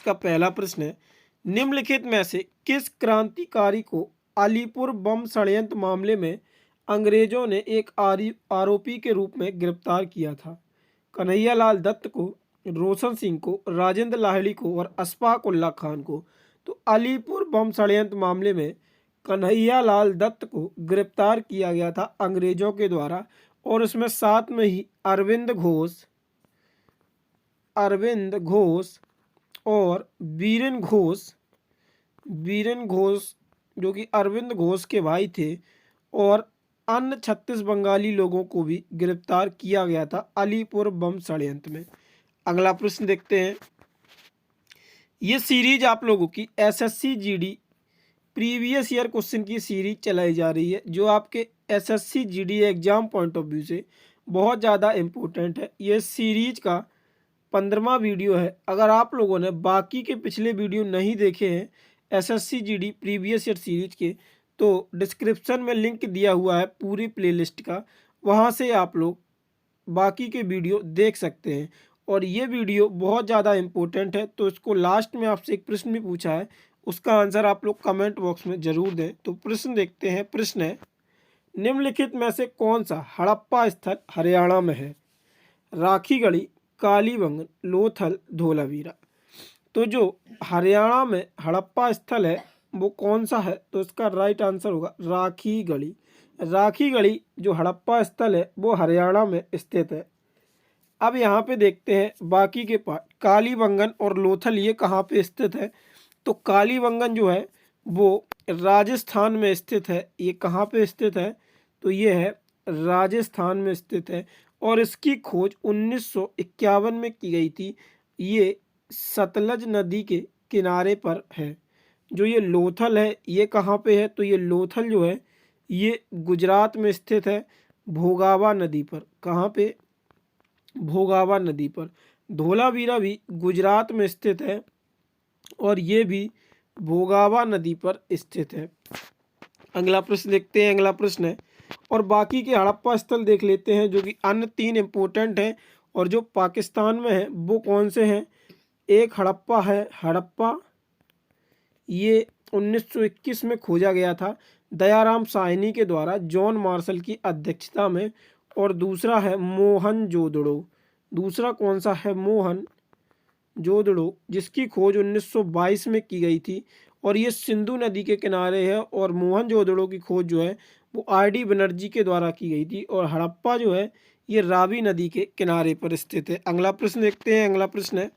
का पहला प्रश्न है, निम्नलिखित में से किस क्रांतिकारी को अलीपुर बम षड्यंत्र मामले में अंग्रेजों ने एक आरोपी के रूप में गिरफ्तार किया था? कन्हैयालाल दत्त को, रोशन सिंह को, राजेंद्र लाहिड़ी को और अशफाक उल्लाह खान को। तो अलीपुर बम षड्यंत्र मामले में कन्हैयालाल दत्त को गिरफ्तार किया गया था अंग्रेजों के द्वारा, और उसमें साथ में ही अरविंद घोष और बीरेन घोष जो कि अरविंद घोष के भाई थे, और अन्य 36 बंगाली लोगों को भी गिरफ्तार किया गया था अलीपुर बम षड्यंत्र में। अगला प्रश्न देखते हैं। ये सीरीज आप लोगों की SSC GD previous year question की सीरीज चलाई जा रही है, जो आपके SSC GD exam point of view से बहुत ज़्यादा इम्पोर्टेंट है। ये सीरीज का 15वां वीडियो है। अगर आप लोगों ने बाकी के पिछले वीडियो नहीं देखे हैं SSC GD previous year series के, तो डिस्क्रिप्शन में लिंक दिया हुआ है पूरी प्लेलिस्ट का, वहाँ से आप लोग बाकी के वीडियो देख सकते हैं। और ये वीडियो बहुत ज़्यादा इम्पोर्टेंट है, तो इसको लास्ट में आपसे एक प्रश्न भी पूछा है, उसका आंसर आप लोग कमेंट बॉक्स में ज़रूर दें। तो प्रश्न देखते हैं। प्रश्न है, निम्नलिखित में से कौन सा हड़प्पा स्थल हरियाणा में है? राखीगढ़ी, कालीबंगन, लोथल, धोलावीरा। तो जो हरियाणा में हड़प्पा स्थल है वो कौन सा है? तो इसका राइट आंसर होगा राखीगढ़ी। राखीगढ़ी जो हड़प्पा स्थल है वो हरियाणा में स्थित है। अब यहाँ पे देखते हैं बाकी के पार्ट। कालीबंगन और लोथल ये कहाँ पे स्थित है? तो कालीबंगन जो है वो राजस्थान में स्थित है। ये कहाँ पे स्थित है? तो ये है राजस्थान में स्थित है, और इसकी खोज 1951 में की गई थी। ये सतलज नदी के किनारे पर है। जो ये लोथल है ये कहाँ पे है? तो ये लोथल जो है ये गुजरात में स्थित है, भोगावा नदी पर। कहाँ पे? भोगावा नदी पर। धोलावीरा भी गुजरात में स्थित है, और ये भी भोगावा नदी पर स्थित है। अगला प्रश्न देखते हैं। अगला प्रश्न है, और बाकी के हड़प्पा स्थल देख लेते हैं जो कि अन्य 3 इम्पोर्टेंट हैं, और जो पाकिस्तान में है वो कौन से हैं? एक हड़प्पा है, हड़प्पा ये 1921 में खोजा गया था दयाराम साहनी के द्वारा जॉन मार्शल की अध्यक्षता में, और दूसरा है मोहनजोदड़ो। दूसरा कौन सा है? मोहनजोदड़ो, जिसकी खोज 1922 में की गई थी, और ये सिंधु नदी के किनारे है। और मोहनजोदड़ो की खोज जो है वो आर.डी. बनर्जी के द्वारा की गई थी, और हड़प्पा जो है ये रावी नदी के किनारे पर स्थित है। अगला प्रश्न देखते हैं। अगला प्रश्न है,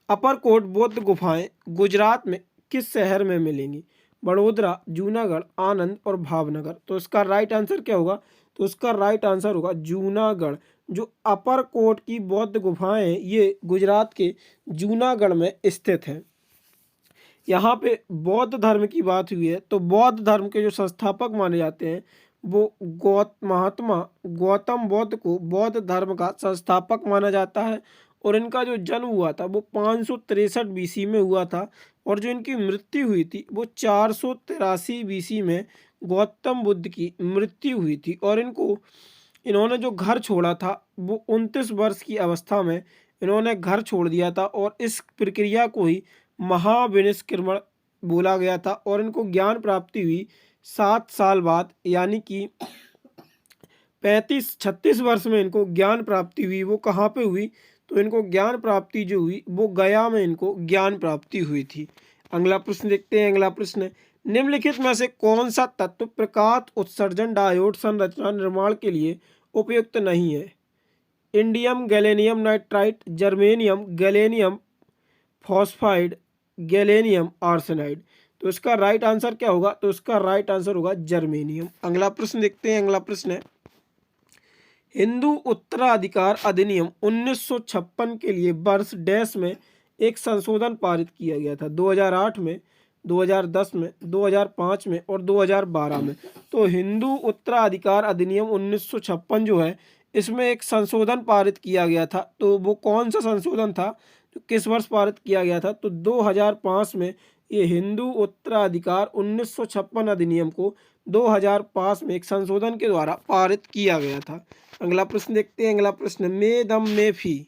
अपरकोट बौद्ध गुफाएं गुजरात में किस शहर में मिलेंगी? बड़ोदरा, जूनागढ़, आनंद और भावनगर। तो इसका राइट आंसर क्या होगा? तो इसका राइट आंसर होगा जूनागढ़। जो अपरकोट की बौद्ध गुफाएं हैं ये गुजरात के जूनागढ़ में स्थित है। यहाँ पे बौद्ध धर्म की बात हुई है, तो बौद्ध धर्म के जो संस्थापक माने जाते हैं वो महात्मा गौतम बुद्ध को बौद्ध धर्म का संस्थापक माना जाता है, और इनका जो जन्म हुआ था वो 563 बीसी में हुआ था, और जो इनकी मृत्यु हुई थी वो 483 बीसी में गौतम बुद्ध की मृत्यु हुई थी। और इन्होंने जो घर छोड़ा था वो 29 वर्ष की अवस्था में इन्होंने घर छोड़ दिया था, और इस प्रक्रिया को ही महाविनिष्क्रमण बोला गया था। और इनको ज्ञान प्राप्ति हुई 7 साल बाद, यानी कि 36 वर्ष में इनको ज्ञान प्राप्ति हुई। वो कहाँ पे हुई? तो इनको ज्ञान प्राप्ति जो हुई वो गया में इनको ज्ञान प्राप्ति हुई थी। अगला प्रश्न देखते हैं। अगला प्रश्न है, निम्नलिखित में से कौन सा तत्व प्रकाश उत्सर्जन डायोड संरचना निर्माण के लिए उपयुक्त नहीं है? Indium, gallium nitrite, germanium, gallium phosphide, gallium arsenide. तो इसका राइट आंसर क्या होगा? तो इसका राइट आंसर होगा जर्मेनियम। अगला प्रश्न देखते हैं। अगला प्रश्न है, हिंदू उत्तराधिकार अधिनियम 1956 के लिए वर्ष डैश में एक संशोधन पारित किया गया था? 2008 में, 2010 में, 2005 में और 2012 में। तो हिंदू उत्तराधिकार अधिनियम 1956 जो है इसमें एक संशोधन पारित किया गया था। तो वो कौन सा संशोधन था? तो किस वर्ष पारित किया गया था? तो 2005 में ये हिंदू उत्तराधिकार 1956 अधिनियम को 2005 में एक संशोधन के द्वारा पारित किया गया था। अगला प्रश्न देखते हैं। अगला प्रश्न, मे दम मे फी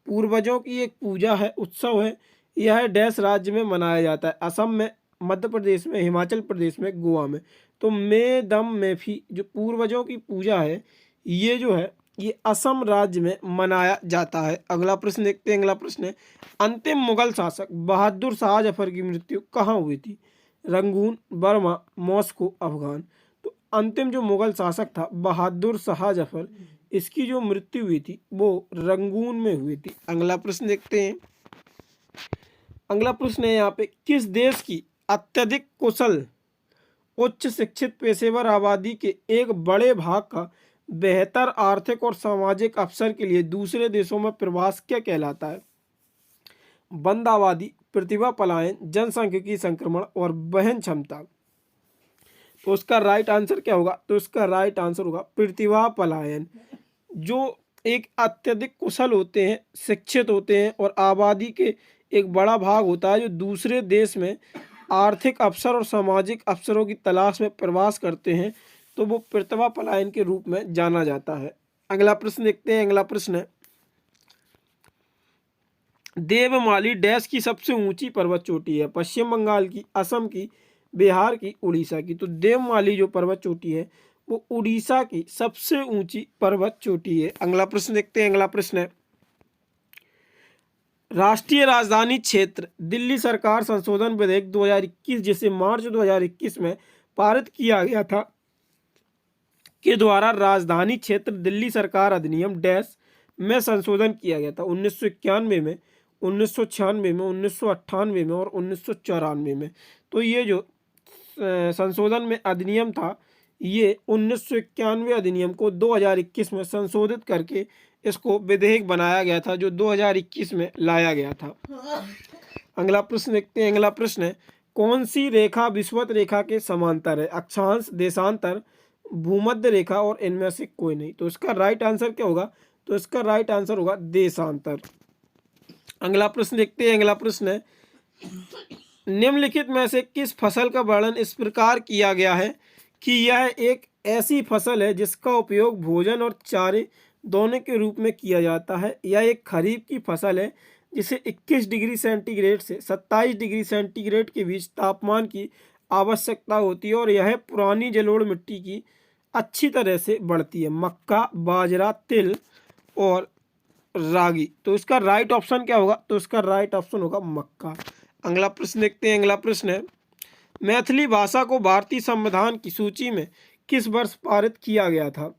पूर्वजों की एक पूजा है, उत्सव है, यह डैश राज्य में मनाया जाता है? असम में, मध्य प्रदेश में, हिमाचल प्रदेश में, गोवा में। तो मे दम मेफी जो पूर्वजों की पूजा है, ये जो है ये असम राज्य में मनाया जाता है। अगला प्रश्न देखते हैं। अगला प्रश्न है, अंतिम मुगल शासक बहादुर शाह जफर की मृत्यु कहाँ हुई थी? Rangoon, Burma, Moscow, Afghan. तो अंतिम जो मुगल शासक था बहादुर शाह जफर, इसकी जो मृत्यु हुई थी वो रंगून में हुई थी। अगला प्रश्न देखते हैं। अगला प्रश्न है यहाँ पे, किस देश की अत्यधिक कुशल उच्च शिक्षित पेशेवर आबादी के एक बड़े भाग का बेहतर आर्थिक और सामाजिक अवसर के लिए दूसरे देशों में प्रवास क्या कहलाता है? बंदाबादी, प्रतिभा पलायन, जनसांख्यिकी संक्रमण और वहन क्षमता। तो उसका राइट आंसर क्या होगा? तो इसका राइट आंसर होगा प्रतिभा पलायन। जो एक अत्यधिक कुशल होते हैं, शिक्षित होते हैं और आबादी के एक बड़ा भाग होता है जो दूसरे देश में आर्थिक अवसर और सामाजिक अवसरों की तलाश में प्रवास करते हैं, तो वो प्रतिभा पलायन के रूप में जाना जाता है। अगला प्रश्न देखते हैं। अगला प्रश्न है, देवमाली डैश की सबसे ऊंची पर्वत चोटी है? पश्चिम बंगाल की, असम की, बिहार की, उड़ीसा की। तो देवमाली जो पर्वत चोटी है वो उड़ीसा की सबसे ऊंची पर्वत चोटी है। अगला प्रश्न देखते हैं। अगला प्रश्न है, राष्ट्रीय राजधानी क्षेत्र दिल्ली सरकार संशोधन विधेयक 2021 जिसे मार्च 2021 में पारित किया गया था के द्वारा राजधानी क्षेत्र दिल्ली सरकार अधिनियम डैश में संशोधन किया गया था? 1991 में, 1996 में, 1998 में और 1994 में। तो ये जो संशोधन में अधिनियम था, ये 1991 अधिनियम को 2021 में संशोधित करके इसको विधेयक बनाया गया था, जो 2021 में लाया गया था। अगला प्रश्न देखते हैं। अगला प्रश्न है, कौन सी रेखा विषुवत रेखा के समांतर है? अक्षांश, देशांतर, भूमध्य रेखा और इनमें से कोई नहीं। तो इसका राइट आंसर क्या होगा? तो इसका राइट आंसर होगा देशांतर। अगला प्रश्न देखते हैं। अगला प्रश्न है, निम्नलिखित में से किस फसल का वर्णन इस प्रकार किया गया है कि यह एक ऐसी फसल है जिसका उपयोग भोजन और चारे दोनों के रूप में किया जाता है? यह एक खरीफ की फसल है जिसे 21 डिग्री सेंटीग्रेड से 27 डिग्री सेंटीग्रेड के बीच तापमान की आवश्यकता होती है और यह पुरानी जलोढ़ मिट्टी की अच्छी तरह से बढ़ती है। मक्का, बाजरा, तिल और रागी। तो इसका राइट ऑप्शन क्या होगा? तो इसका राइट ऑप्शन होगा मक्का। अगला प्रश्न देखते हैं। अगला प्रश्न है, मैथिली भाषा को भारतीय संविधान की सूची में किस वर्ष पारित किया गया था?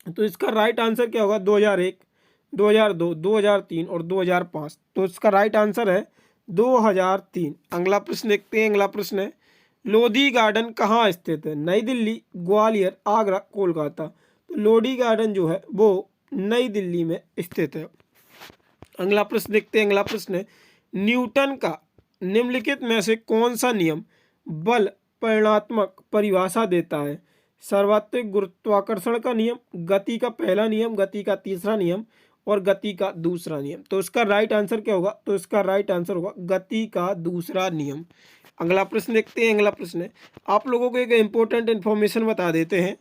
तो इसका राइट आंसर क्या होगा? 2001, 2002, 2003 और 2005। तो इसका राइट आंसर है 2003। अगला प्रश्न देखते हैं। अगला प्रश्न है, लोधी गार्डन कहाँ स्थित है? नई दिल्ली, ग्वालियर, आगरा, कोलकाता। तो लोधी गार्डन जो है वो नई दिल्ली में स्थित है। अगला प्रश्न देखते हैं। अगला प्रश्न है, न्यूटन का निम्नलिखित में से कौन सा नियम बल परिणात्मक परिभाषा देता है? सर्वात्रिक गुरुत्वाकर्षण का नियम, गति का पहला नियम, गति का तीसरा नियम और गति का दूसरा नियम। तो इसका राइट आंसर क्या होगा? तो इसका राइट आंसर होगा गति का दूसरा नियम। अगला प्रश्न देखते हैं। अगला प्रश्न है, आप लोगों को एक इम्पोर्टेंट इन्फॉर्मेशन बता देते हैं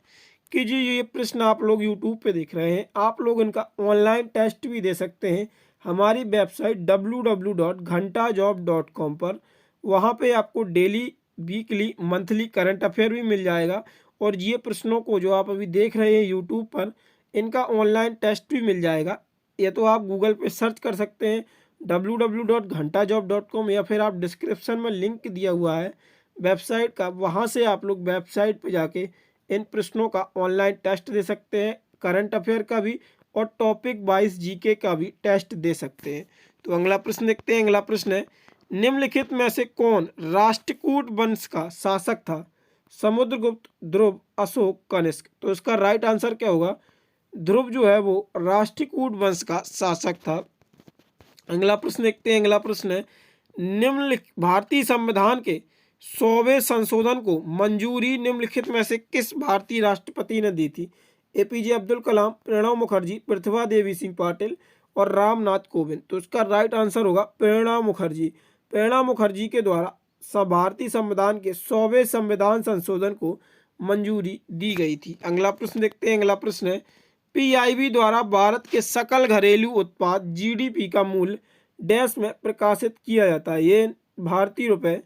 कि जी ये प्रश्न आप लोग यूट्यूब पे देख रहे हैं, आप लोग इनका ऑनलाइन टेस्ट भी दे सकते हैं हमारी वेबसाइट www.ghantajob.com पर। वहाँ पे आपको daily, weekly, monthly current affair भी मिल जाएगा और ये प्रश्नों को जो आप अभी देख रहे हैं यूट्यूब पर, इनका ऑनलाइन टेस्ट भी मिल जाएगा। या तो आप गूगल पे सर्च कर सकते हैं www.ghantajob.com या फिर आप डिस्क्रिप्शन में लिंक दिया हुआ है वेबसाइट का, वहाँ से आप लोग वेबसाइट पे जाके इन प्रश्नों का ऑनलाइन टेस्ट दे सकते हैं, करंट अफेयर का भी और टॉपिक वाइज जीके का भी टेस्ट दे सकते हैं। तो अगला प्रश्न देखते हैं। अगला प्रश्न है, निम्नलिखित में से कौन राष्ट्रकूट वंश का शासक था? समुद्रगुप्त, ध्रुव, अशोक, कनिष्क। तो इसका राइट आंसर क्या होगा? ध्रुव जो है वो राष्ट्रकूट वंश का शासक था। अगला प्रश्न देखते हैं। अगला प्रश्न है, निम्नलिखित भारतीय संविधान के 100वें संशोधन को मंजूरी निम्नलिखित में से किस भारतीय राष्ट्रपति ने दी थी? एपीजे अब्दुल कलाम, प्रणब मुखर्जी, प्रतिभा देवी सिंह पाटिल और रामनाथ कोविंद। तो इसका राइट आंसर होगा प्रणब मुखर्जी। प्रणब मुखर्जी के द्वारा भारतीय संविधान के 100वें संविधान संशोधन को मंजूरी दी गई थी। अगला प्रश्न देखते हैं। अगला प्रश्न है, पीआईबी द्वारा भारत के सकल घरेलू उत्पाद जीडीपी का मूल्य डैश में प्रकाशित किया जाता है। ये भारतीय रुपए,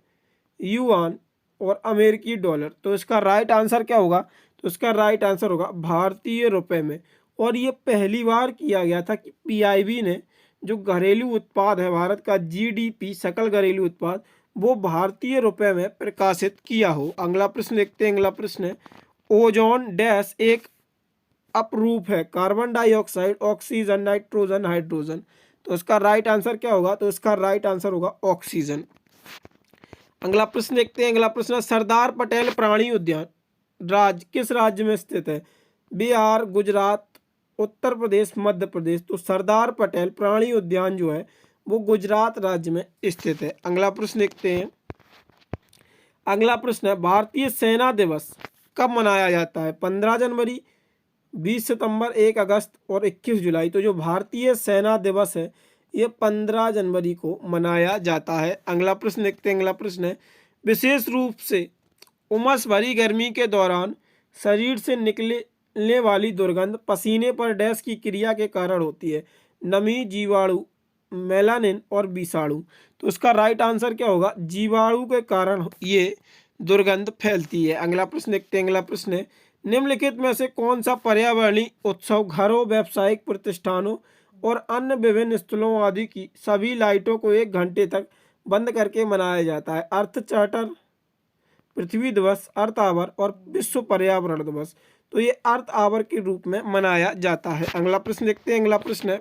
युआन और अमेरिकी डॉलर। तो इसका राइट आंसर क्या होगा? तो इसका राइट आंसर होगा भारतीय रुपए में। और ये पहली बार किया गया था कि पीआईबी ने जो घरेलू उत्पाद है भारत का, जीडीपी सकल घरेलू उत्पाद, वो भारतीय रुपए में प्रकाशित किया हो। अगला प्रश्न देखते हैं। अगला प्रश्न है, ओजोन डैश एक अपरूप है, carbon dioxide, oxygen, nitrogen, hydrogen. तो इसका राइट आंसर क्या होगा? तो इसका राइट आंसर होगा ऑक्सीजन। अगला प्रश्न देखते हैं। अगला प्रश्न है, सरदार पटेल प्राणी उद्यान किस राज्य में स्थित है? बिहार, गुजरात, उत्तर प्रदेश, मध्य प्रदेश। तो सरदार पटेल प्राणी उद्यान जो है वो गुजरात राज्य में स्थित है। अगला प्रश्न देखते हैं। अगला प्रश्न है, भारतीय सेना दिवस कब मनाया जाता है? 15 जनवरी, 20 सितंबर, 1 अगस्त और 21 जुलाई। तो जो भारतीय सेना दिवस है ये 15 जनवरी को मनाया जाता है। अगला प्रश्न देखते हैं। अगला प्रश्न है, विशेष रूप से उमस भरी गर्मी के दौरान शरीर से निकलने वाली दुर्गंध पसीने पर डैश की क्रिया के कारण होती है? नमी, जीवाणु, मेलानिन और विषाणु। तो इसका राइट आंसर क्या होगा? जीवाणु के कारण ये दुर्गंध फैलती है। अगला प्रश्न देखते हैं। अगला प्रश्न है, निम्नलिखित में से कौन सा पर्यावरणीय उत्सव घरों, व्यावसायिक प्रतिष्ठानों और अन्य विभिन्न स्थलों आदि की सभी लाइटों को 1 घंटे तक बंद करके मनाया जाता है? अर्थ चार्टर, पृथ्वी दिवस, अर्थ आवर और विश्व पर्यावरण दिवस। तो ये अर्थ आवर के रूप में मनाया जाता है। अगला प्रश्न देखते हैं। अगला प्रश्न है,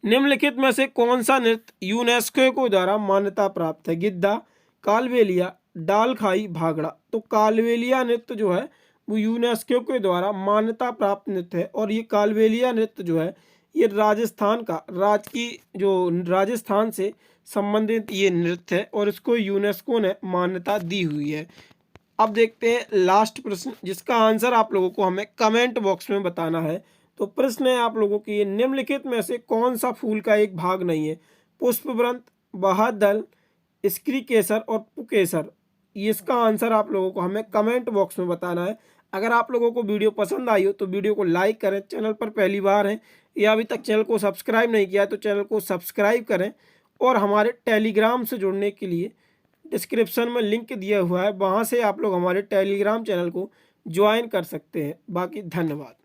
निम्नलिखित में से कौन सा नृत्य यूनेस्को को द्वारा मान्यता प्राप्त है? गिद्धा, कालबेलिया, डालखाई, भांगड़ा। तो कालबेलिया नृत्य जो है वो यूनेस्को के द्वारा मान्यता प्राप्त नृत्य है। और ये कालबेलिया नृत्य जो है ये राजस्थान का राजस्थान से संबंधित ये नृत्य है और इसको यूनेस्को ने मान्यता दी हुई है। अब देखते हैं लास्ट प्रश्न, जिसका आंसर आप लोगों को हमें कमेंट बॉक्स में बताना है। तो प्रश्न है आप लोगों की, निम्नलिखित में से कौन सा फूल का एक भाग नहीं है? पुष्पवृंत, बहादल, स्त्री केसर और पुकेसर। इसका आंसर आप लोगों को हमें कमेंट बॉक्स में बताना है। अगर आप लोगों को वीडियो पसंद आई हो तो वीडियो को लाइक करें, चैनल पर पहली बार हैं या अभी तक चैनल को सब्सक्राइब नहीं किया है तो चैनल को सब्सक्राइब करें। और हमारे टेलीग्राम से जुड़ने के लिए डिस्क्रिप्शन में लिंक दिया हुआ है, वहाँ से आप लोग हमारे टेलीग्राम चैनल को ज्वाइन कर सकते हैं। बाकी धन्यवाद।